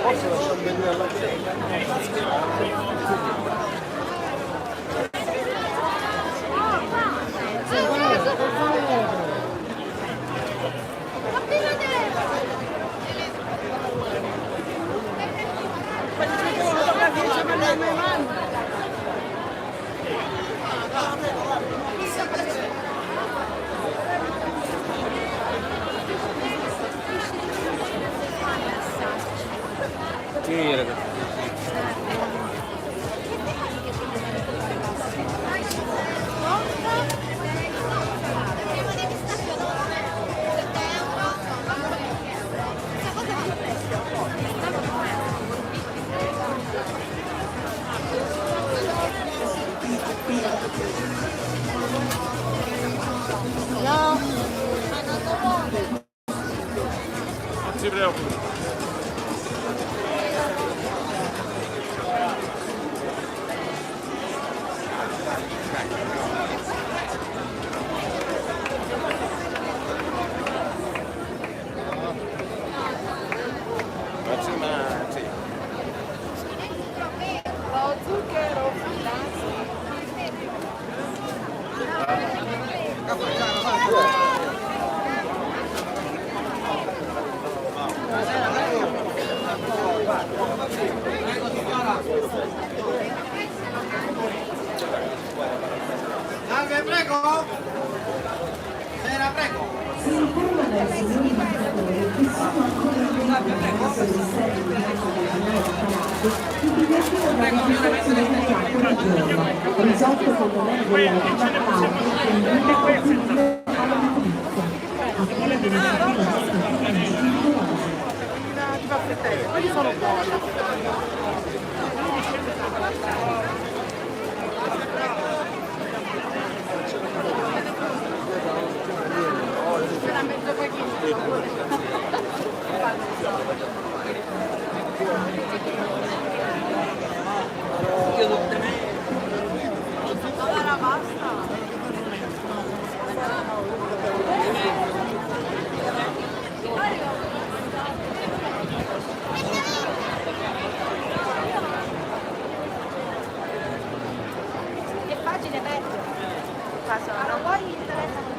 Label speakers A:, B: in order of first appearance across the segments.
A: Forse lasciamo venire alla gente.
B: Sì, ragazzi. Non si preoccupi.
C: Salve, prego! Sera, prego!
D: Si informano ai signori visitatori che sono ancora in caso di serie di i biglietti della registrazione del giorno, risotto con l'elenco della prima parte e il primo consiglio alla notizia. A quella dell'iniziativa individuale.
A: Quelli sono buoni.
E: Allora basta. Che pagine metto? Allora poi il telefono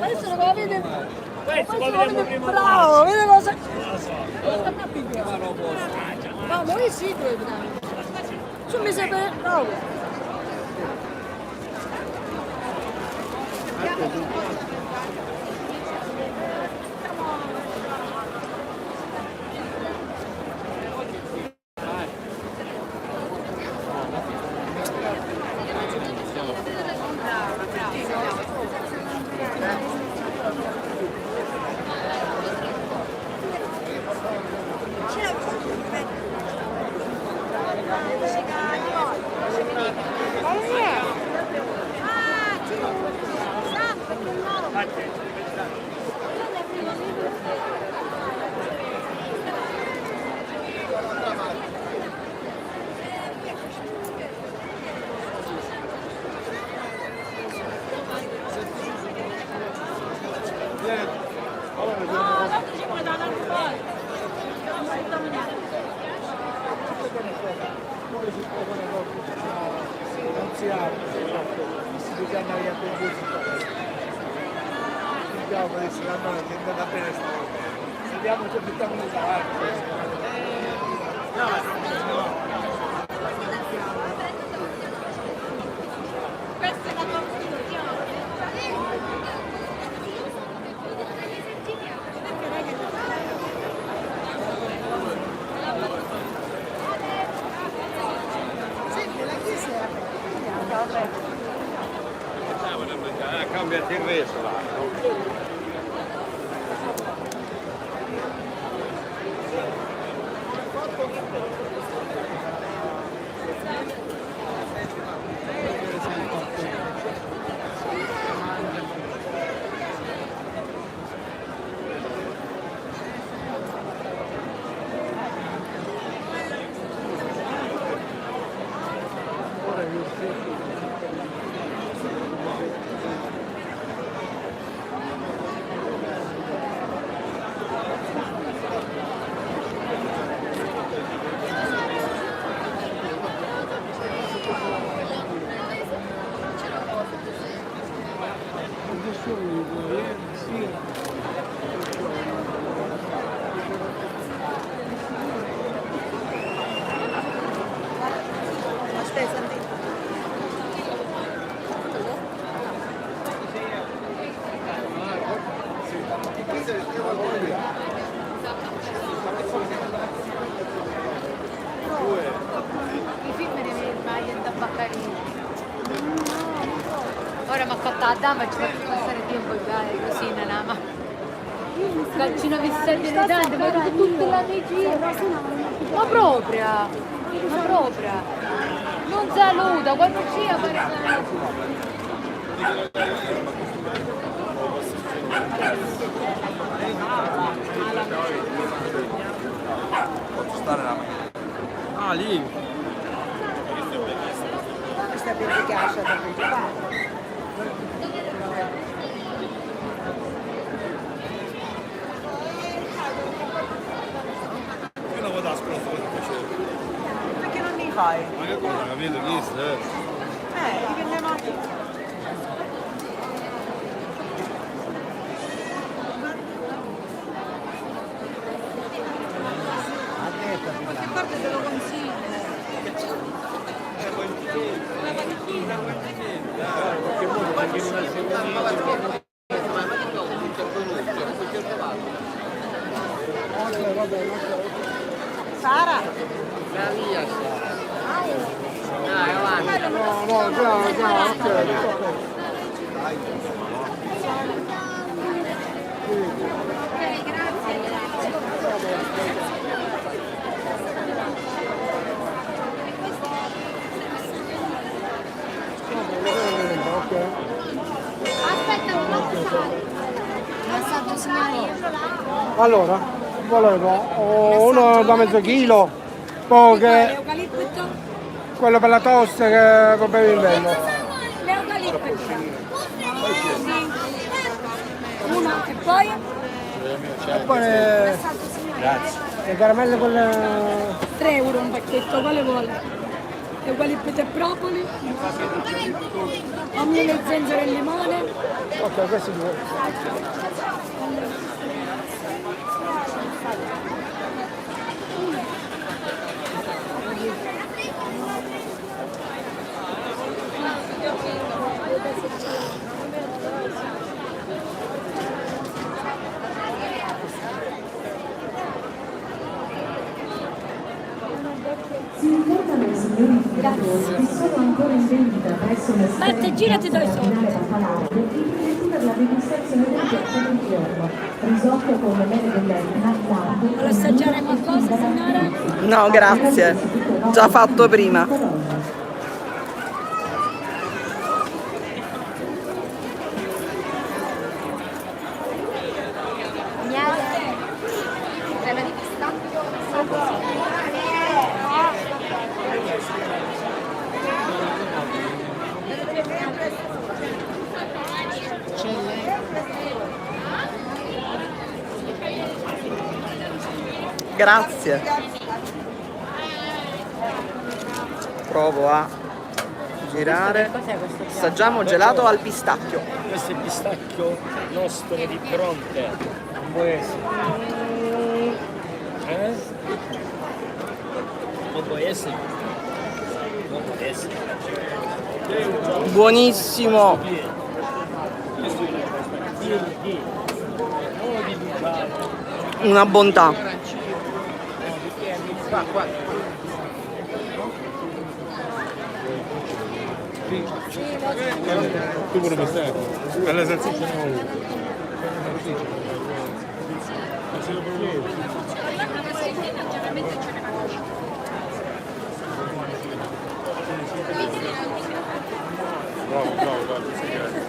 E: adesso lo va a vedere. Bravo, vedi cosa? Ma noi sì, su mi serve bravo.
A: Non si apre, si bisogna via con vediamo adesso la mano che è andata bene vediamo se mettiamo nel davanti.
E: Questa è la Costituzione.
B: Il resto là, no?
F: I film ne vai da Baccarini. Ora mi ha fatto la dama e ci faccio passare tempo così nella ma. Calci una vestita di tante, ma tutte le amici. Ma proprio. Non saluta, quando ci appare.
A: Posso stare là?
B: Ah, lì.
E: Questa per piace da principale.
B: Io non vado a scuola come facevo.
E: Perché non ne fai?
B: Ma che cosa, capito? Chi sta?
E: Dipende mai. Qualche parte te lo consiglio. Sara?
A: No, già, ok.
F: Aspetta, un massaggio signorile.
G: Allora, volevo uno da mezzo chilo, poi che
E: L'eucalipto?
G: quello per la tosse che va bene in bello.
E: L'eucalipto. Uno e poi?
G: E poi le caramelle quelle
E: 3 euro un pacchetto, quale vuole? Eucalipto e propoli, miele, zenzero e limone.
G: ok, questi due.
D: Si informano i signori tiratori che sono ancora in vendita presso la
E: Marta, girati dove sono.
D: Palazzo i biglietti per la degustazione del piatto del giorno. Risotto con le mele dell'Etna, lardo,
E: Vuole assaggiare qualcosa, signora?
H: No, grazie. Già fatto prima.
F: Crema di pistacchio.
H: Grazie. Provo a girare. Assaggiamo gelato al pistacchio.
I: Questo è il pistacchio nostro di Bronte, non può essere. Non può essere. Non può essere.
H: Buonissimo. Una bontà.
B: Tu pure mi stai? Per le salsicce bravo, bravo, bravo.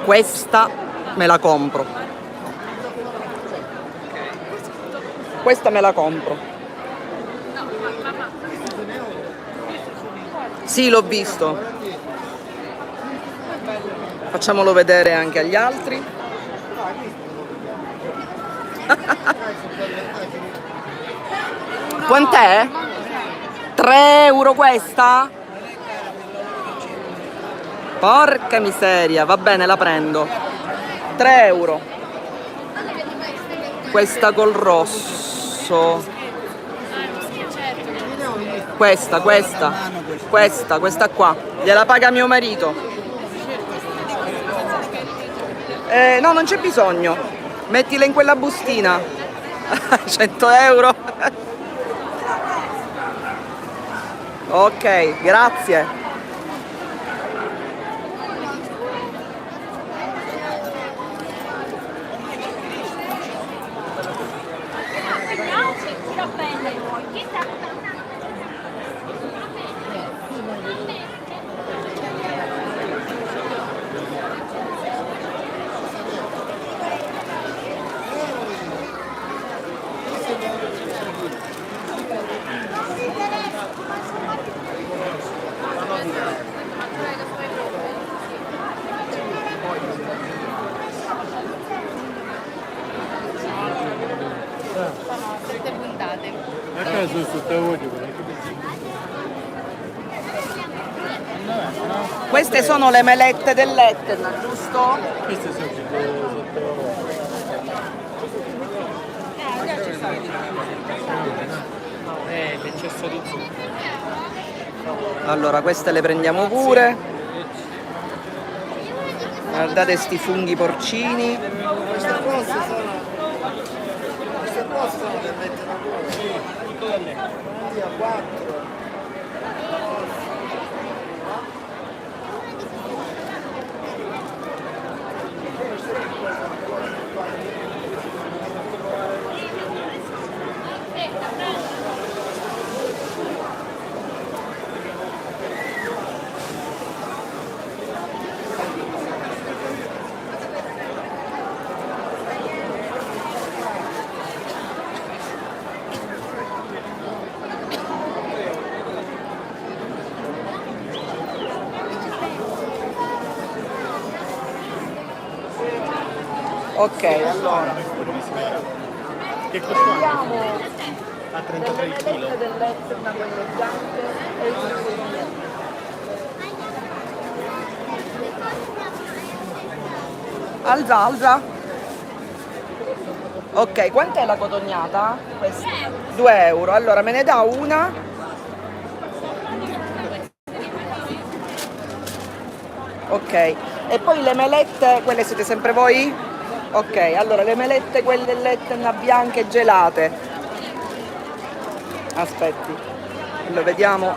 H: Questa me la compro. Questa me la compro. Sì, l'ho visto. Facciamolo vedere anche agli altri. Quant'è? 3 euro questa? Porca miseria, va bene, la prendo. 3 euro. Questa col rosso. Questa qua. Gliela paga mio marito. No, non c'è bisogno. Mettila in quella bustina. 100 euro. Ok, grazie. Queste sono le melette dell'Etna, giusto?
B: Queste sono l'eccesso di zucchero.
H: Allora, queste le prendiamo pure. Guardate sti funghi porcini.
A: Queste cose sono che mettono a 4.
H: Ok, allora.
I: Che costa?
H: Prendiamo
I: A
H: delle
I: 33 il chilo.
H: melette dell'Etna, quelle bianche, e il sugo. Alza, alza. Ok, quant'è la cotognata? Questa. 2 euro. Allora me ne dà una. Ok, e poi le melette, quelle siete sempre voi? Ok, allora le melette, quelle dell'Etna bianche gelate. Aspetti, lo vediamo.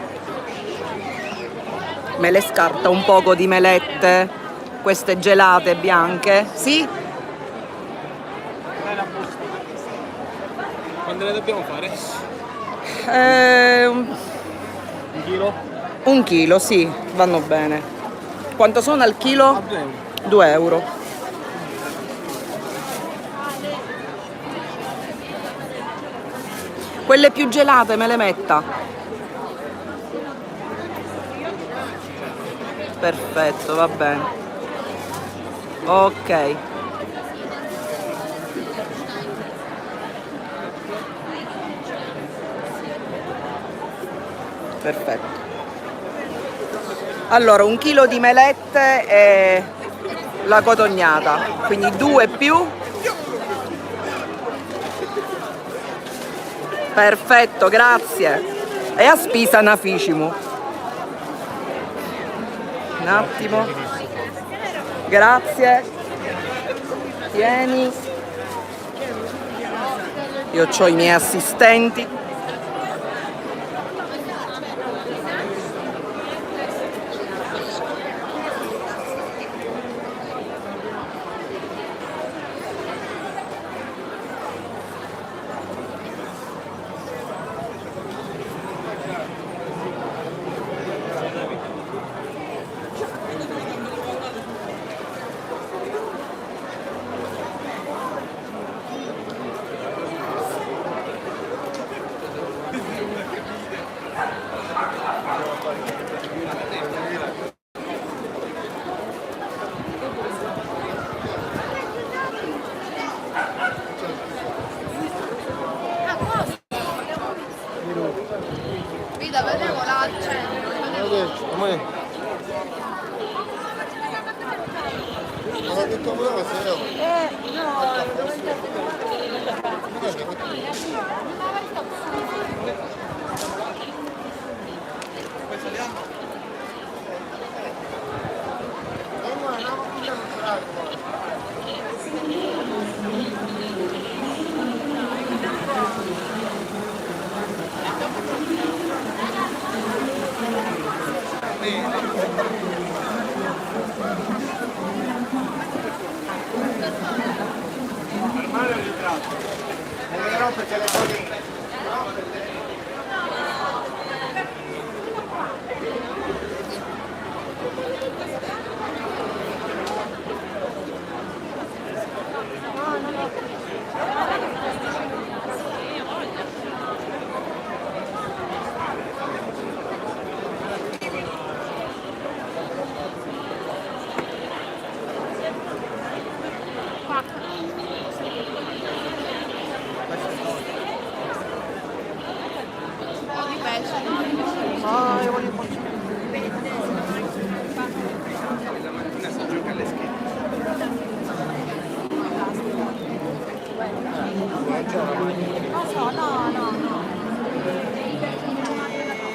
H: Me le scarta un poco di melette, queste gelate bianche. Sì?
B: Quando le dobbiamo fare?
I: Un chilo?
H: 1 chilo, sì, vanno bene. Quanto sono al chilo? 2 euro. Quelle più gelate me le metta. Perfetto, va bene. Ok. Perfetto. Allora, 1 chilo di melette e la cotognata, quindi 2 più. Perfetto, grazie. E a spisa naficimu. Un attimo. Grazie. Tieni. Io ho i miei assistenti.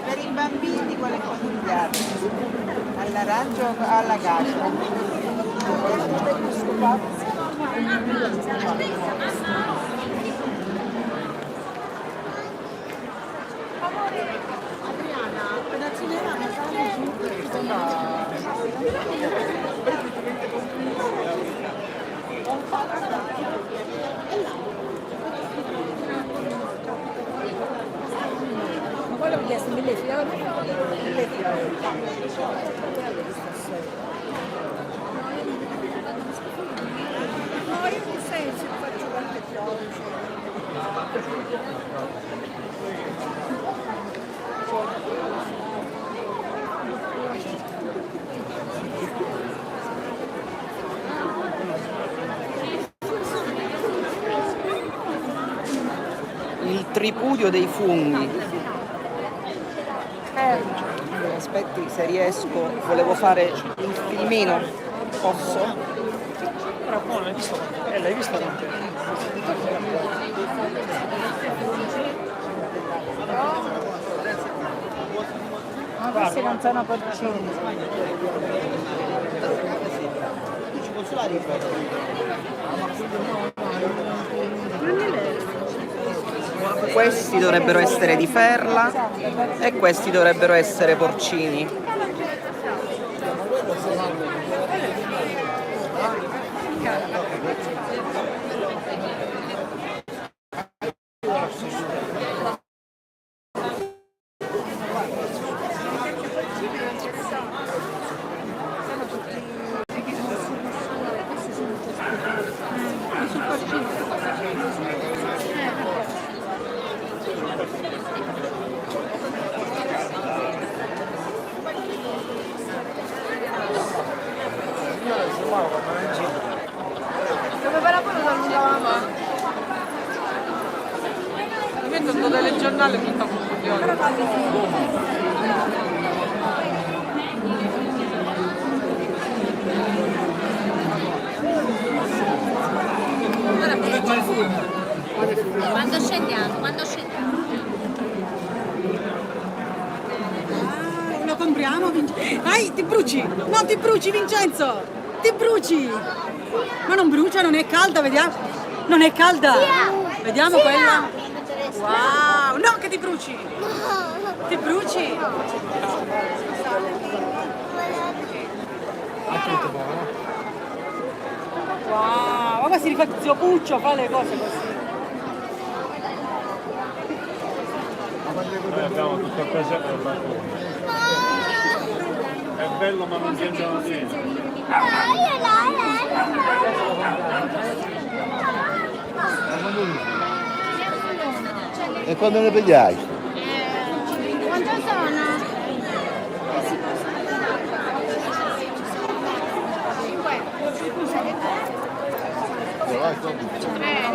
C: Per i bambini quelle consigliate all'arancio alla gacia.
E: Ma poi l'ho chiesto 1000 fiori. No, io mi senso, faccio qualche fiore.
H: tripudio dei funghi. Aspetti se riesco, volevo fare il filmino. Posso?
I: Però buono, l'hai visto quanto?
C: Ma questi non sono porcini.
H: Questi dovrebbero essere di ferla e questi dovrebbero essere porcini.
C: Dove va la palla allungava la mano? Io vedo delle giornali tutta confusione.
F: Quando scendiamo?
E: Lo compriamo, Vincenzo. Ti bruci! No, ti bruci, Vincenzo! Ti bruci! Ma non brucia, non è calda, vediamo. Non è calda! Vediamo quella. Wow! No, che ti bruci! Ti bruci! Wow! Ma si rifà zio Puccio, fa le cose così.
B: Noi abbiamo tutto il piacere per la cosa. È bello ma non sentono niente.
A: E quando ne pigliai?
F: Quanto sono? 5.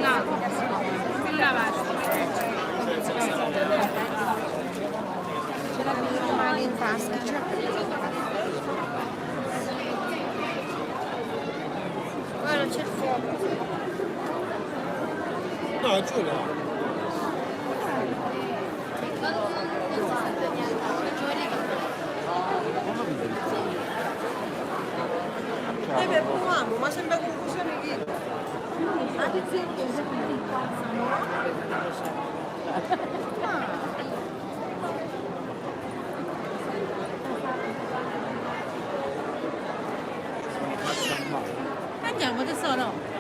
F: No. Quella basta. Ce l'abbiamo male in tasca. Guarda, c'è il fuoco.
G: No, Giulia.
C: Per fumamo, ma sembra confusione di...
E: Andiamo tesoro.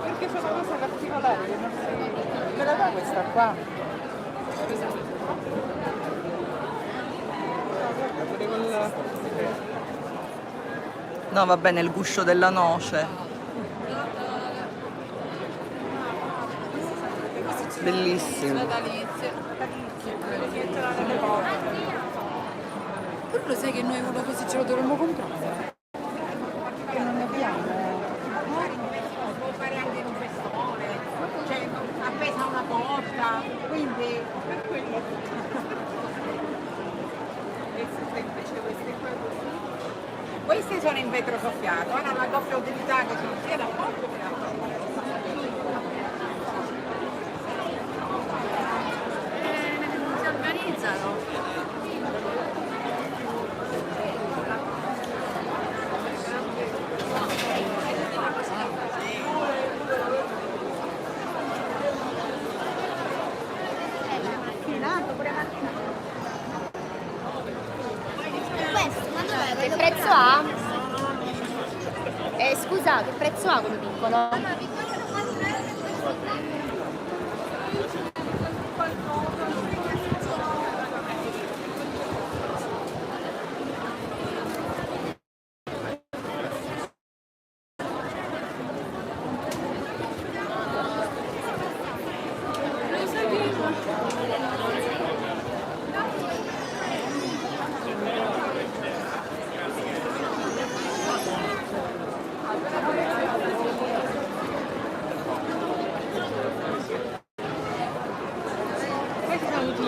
C: Perché sono cose particolari che non si... Me la dà questa qua?
H: No, va bene, il guscio della noce. Bellissimo.
E: Però lo sai che noi uno così ce lo dovremmo comprare?
C: Che non ne abbiamo.
J: Può fare anche in un festone, cioè appesa a una porta, quindi per quello. Queste sono in vetro soffiato, hanno una doppia utilità che sono sia da porto che da porta.
F: Si organizzano. Che prezzo ha? Scusa, che prezzo ha quello piccolo?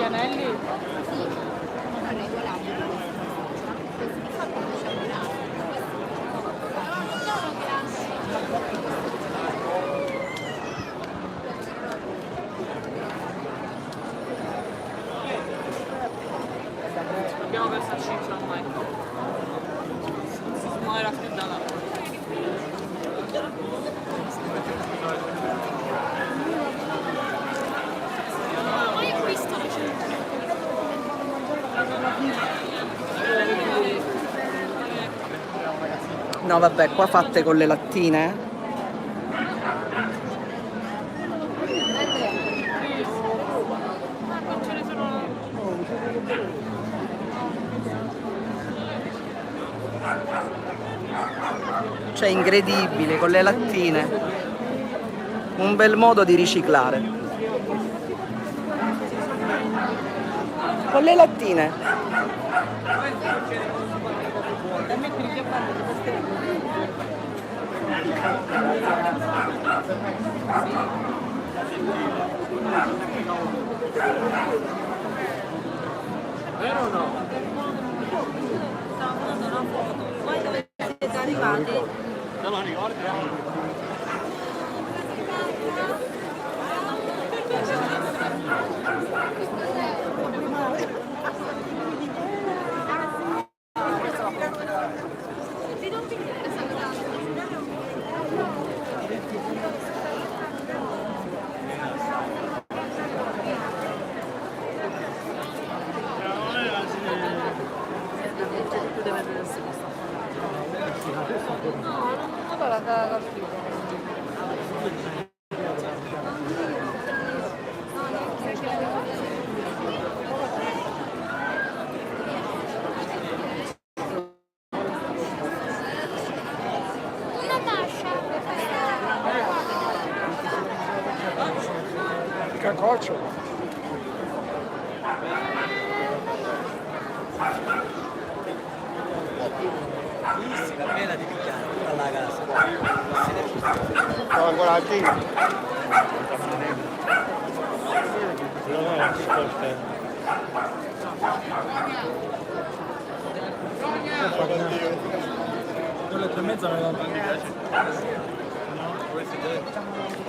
C: anelli? Abbiamo perso il ciccio ormai. Si muore raffreddata.
H: No, vabbè, qua fatte con le lattine. Cioè, incredibile, con le lattine. Un bel modo di riciclare. Con le lattine.
C: Vero o no? Stavo mandando una foto. Poi dove siete arrivati?
B: Te lo ricordi?
G: Cacoccio.
I: Bella di picchiare alla casa.
G: Stavo ancora a tigre.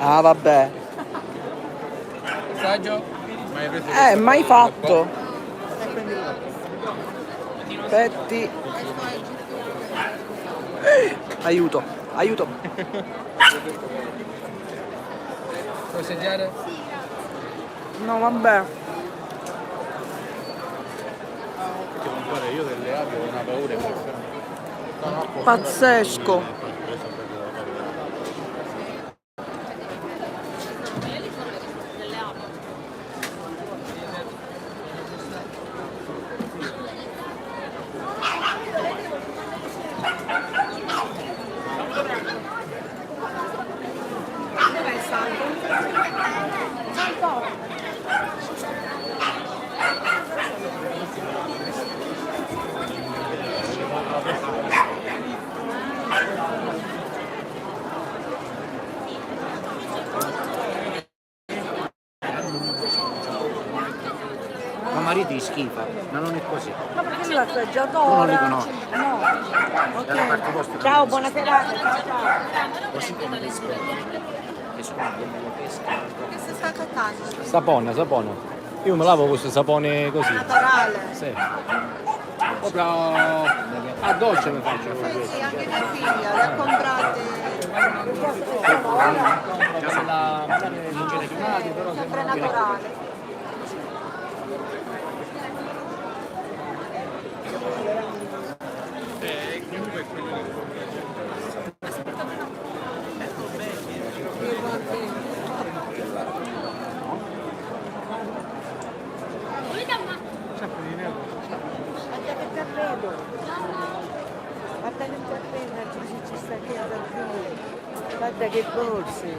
H: Ah, vabbè. Mai fatto. Petti. Aiuto, aiuto.
C: Puoi sediare?
H: No, vabbè.
B: Io delle api ho una paura
H: Pazzesco.
I: Ma mariti schifa, ma non è così.
J: Ma perché me l'ha assaggiato
I: Tu non li
J: ora?
I: conosci.
J: No.
I: Dalla parte vostra.
J: Ciao, buona serata. Ciao, ciao.
I: Così come le specie che sono come la pesca.
J: Che si sta cattando?
K: Sapone. Io me lavo questo sapone così.
J: Naturale.
K: Sì. Proprio a dolce mi faccio a fare
J: Sì,
K: questo.
J: anche mia figlia, le ha comprate.
K: Non ce ne chiamati, però
J: Sempre naturale. Guarda che terreno. Guarda che terreno, ci sta qui da più. Guarda che borse.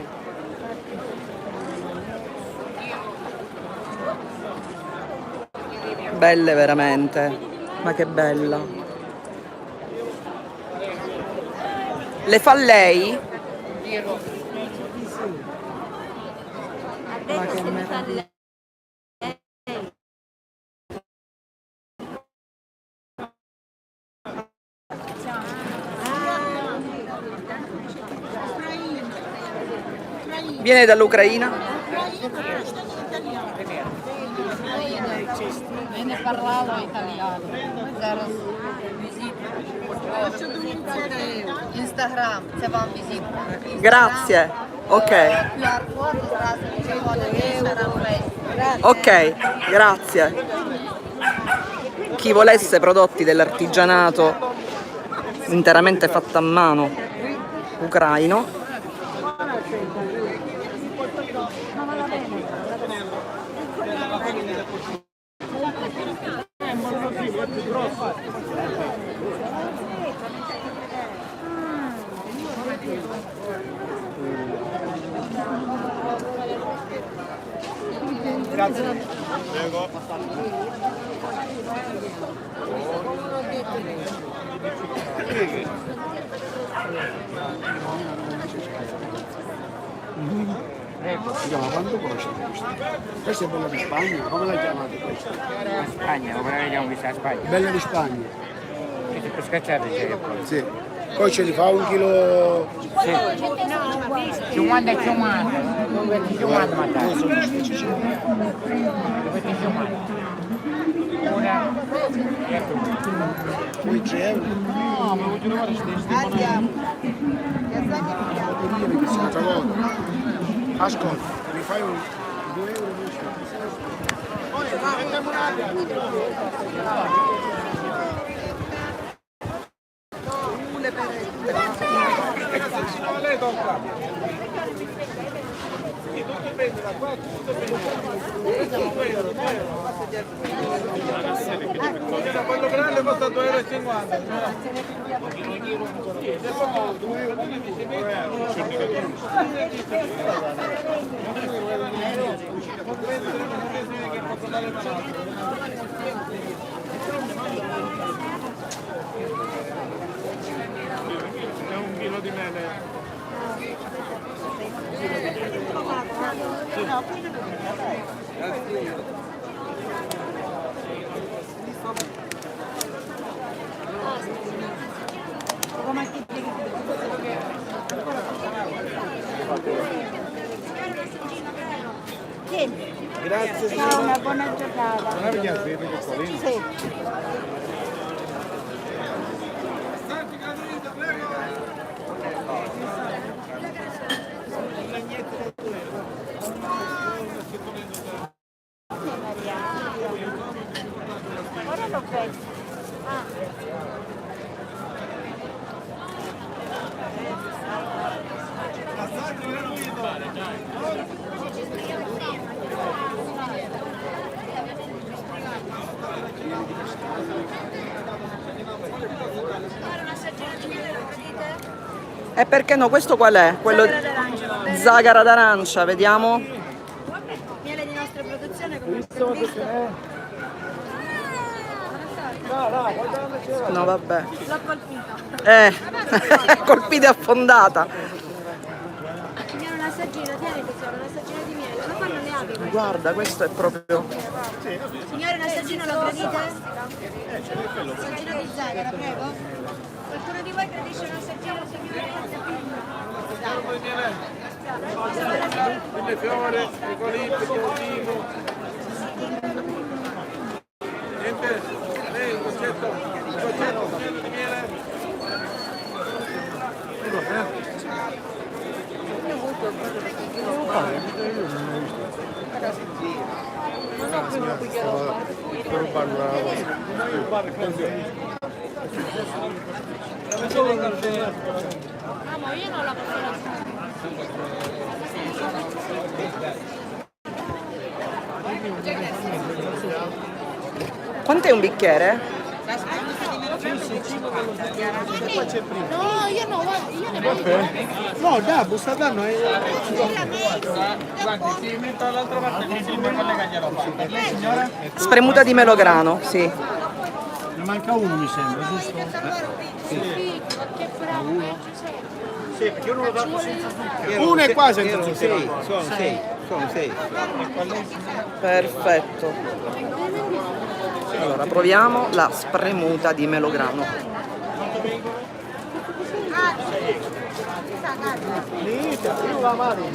H: Belle veramente. Ma che bella. Le fa lei? Ma che meraviglia. Viene dall'Ucraina?
F: Я не parlavo italiano. Зараз Instagram, це вам візитка.
H: Grazie. Ok.
F: QR-код, зараз
H: Ok, grazie. Chi volesse prodotti dell'artigianato interamente fatto a mano ucraino,
A: Grazie.
K: Ma quanto costa questo? Questo è bello di Spagna, come la chiamate questo?
G: Spagna, come la vediamo vista a Spagna?
K: Bello di Spagna.
G: Questo per scacciare c'è.
K: Sì. Poi ce li fa 1 chilo.
G: 50 e 50. 50 mattate. Questi 50. Una.
K: Poi 3 euro. No, ma voglio trovare queste monete. Che si cosa. Ascolta, mi fai 2 euro?
A: Quello grande costa 2,50
B: È un chilo di mele.
A: Grazie
J: Ciao, una buona giornata.
B: Non avevi altri piccolini?
J: Sì. Ora l'ho preso.
H: E perché no? Questo qual è? Quello zagara d'arancia, vediamo.
C: Miele di nostra produzione come
H: No, vabbè.
C: l'ho colpito.
H: Colpita e affondata.
C: Signora, un assaggino, tieni tesoro, un assaggino di miele. Ma fanno le api.
H: Guarda, questo è proprio...
C: Signore, un assaggino lo gradite? Assaggino di zagara, prego. Qualcuno di voi gradisce un assaggino, signore?
A: mille fiore, eucalipto, olivo. Niente, lei un concetto di miele.
F: Amo, io non la posso lasciare.
H: Quant'è un bicchiere?
F: No, io no, io ne voglio.
K: No, dai, busta danno.
A: Guardi, si metta dall'altra parte così il mio collega glielo fa. Per lei, signora?
H: Spremuta di melograno, sì.
K: Ne manca uno, mi sembra, giusto?
F: Sì, perché però
A: Sì, perché io non lo dato senza zucchero.
K: Uno è qua senza zucchero.
G: Sono 6.
H: Perfetto. Allora, proviamo la spremuta di melograno.
K: Io la Mari.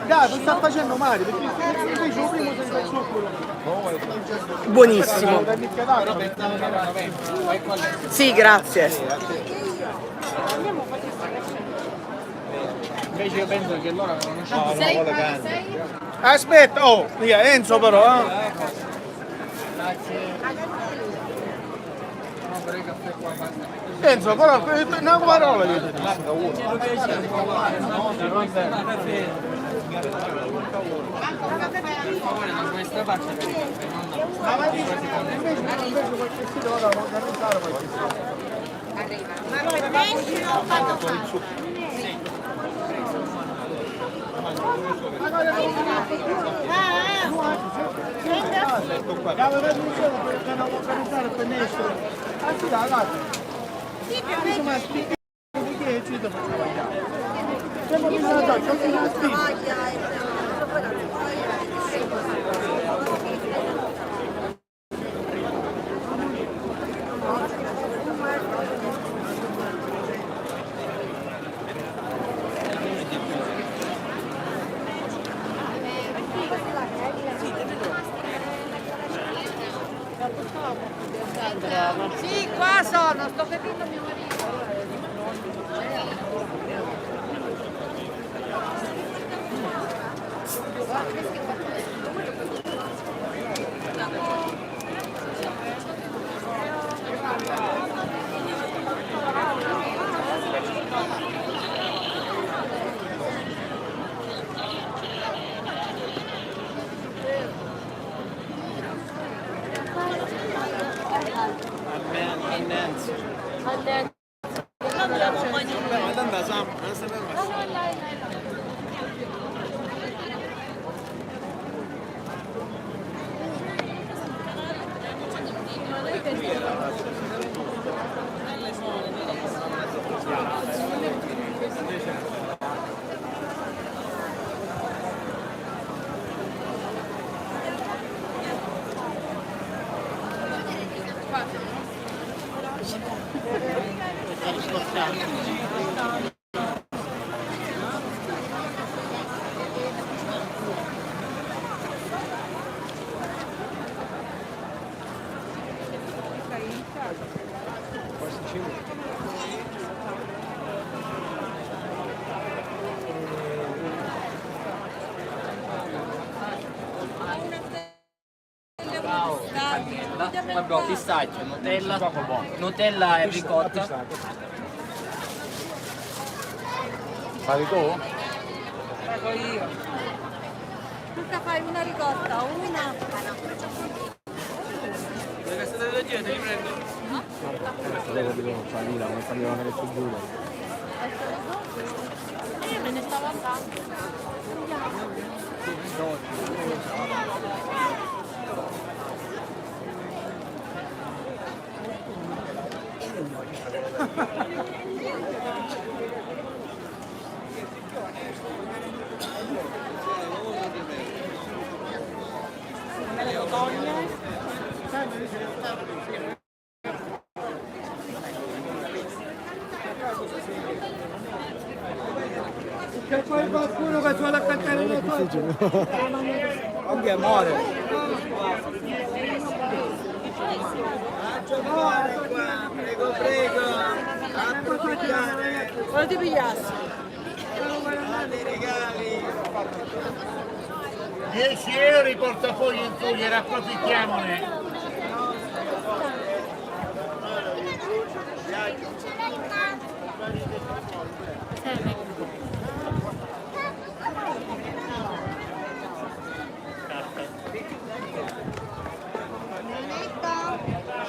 K: Dai, tu stai facendo male, perché invece il primo senza il succo.
H: Buonissimo. Sì, grazie.
K: Invece io penso che loro non conoscono.
F: Sei?
K: Aspetta, oh, via, Enzo però, Enzo, però, una parola io ti
F: Sì, qua sono, sto vedendo mio marito.
G: Vabbè, pistacchio, Nutella e ricotta.
K: Fai tu?
C: Prego io. Tu fai una ricotta, una.
G: Le state da dietro, li prendo?
K: Devo salire, non salire nelle figure.
F: Io me ne stavo andando.
A: C'è poi qualcuno che suona a cantare le cose. Anche amore. Prego, prego.
E: Quello ti pigliassi.
A: Dei regali.
K: 10 euro i portafogli in fogliera, approfittiamone.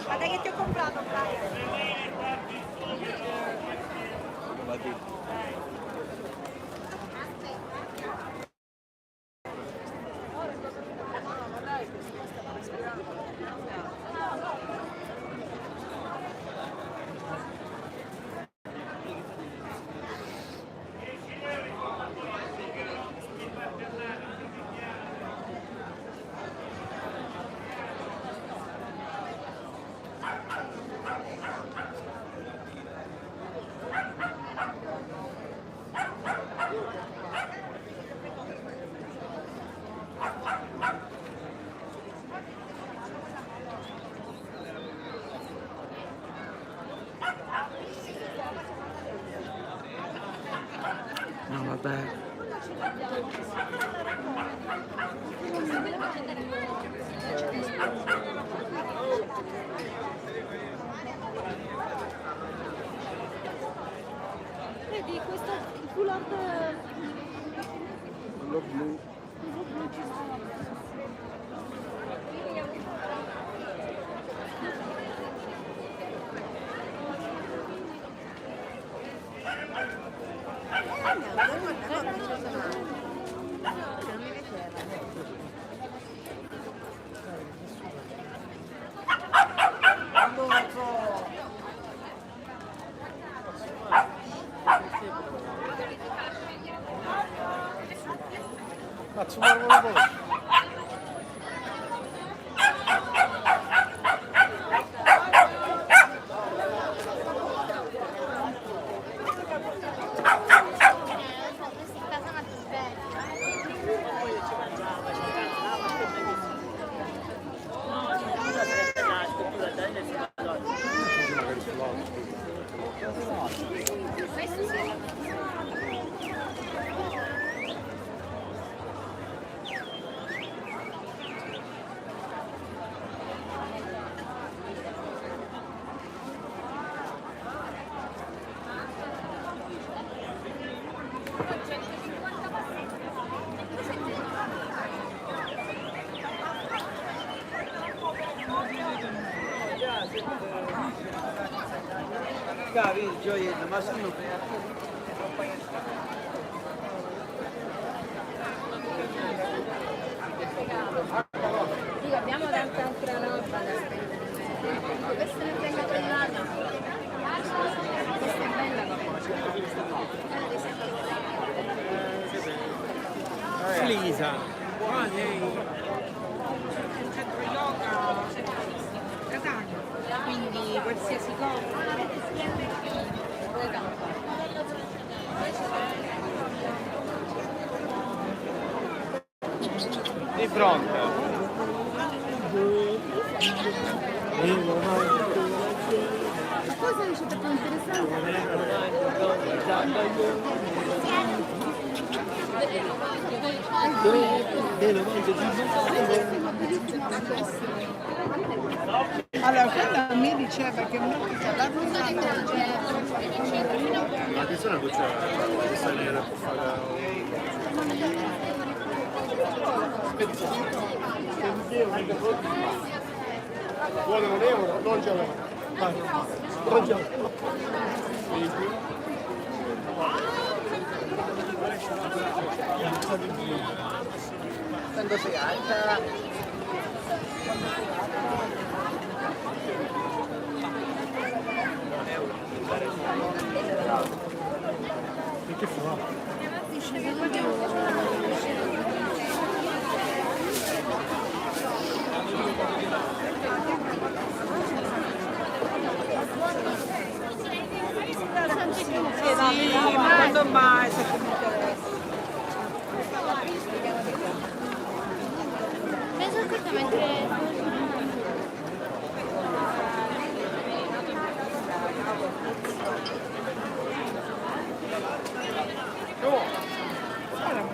C: Guarda che ti ho comprato, Vedi, questo culotte
K: Quello blu.
C: blu ci sta.
K: Faccio un po'. Cavi, gioiello, ma sono
F: Sì, abbiamo tanta altra roba da spendere. Questa ne tengo quell'anno. Questa è bella
I: Lisa.
F: quindi qualsiasi cosa.
I: Di fronte.
C: Ma cosa dice per interessante?
J: Allora, quella mi diceva che molti parlano
B: Ma che sono c'è questa nera per
K: vuole un euro, non ce l'ho. Non ce l'ho.
J: quando si alza.
K: E che fa?
J: Sì, ma quando mai se mi interessa?
C: Penso che mentre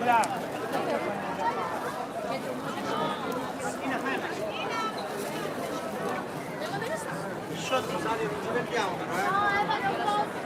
J: Bravo.
K: Sciotto, sali, non ci perdiamo però,
C: no, vado un po'.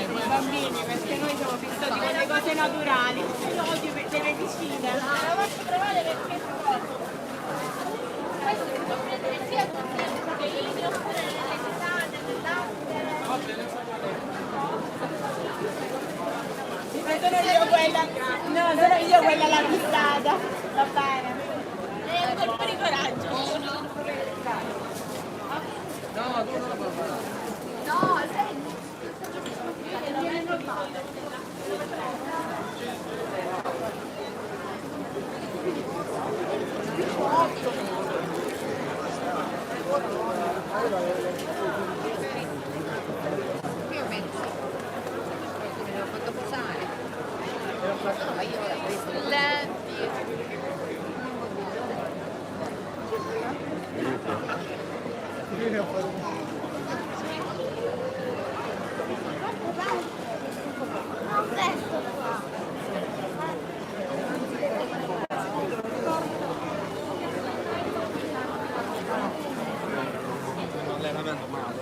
J: I bambini, perché noi siamo fissati con le cose naturali, no, delle vicine.
C: La posso provare perché questo si può prendere sia con il cucchiaino oppure nelle tisane, nel latte.
J: Sono io quella, no, sono io quella la fissata, va bene.
C: È un colpo di coraggio.
J: No, tu non lo puoi fare.
C: No, sei...
K: Allenamento male.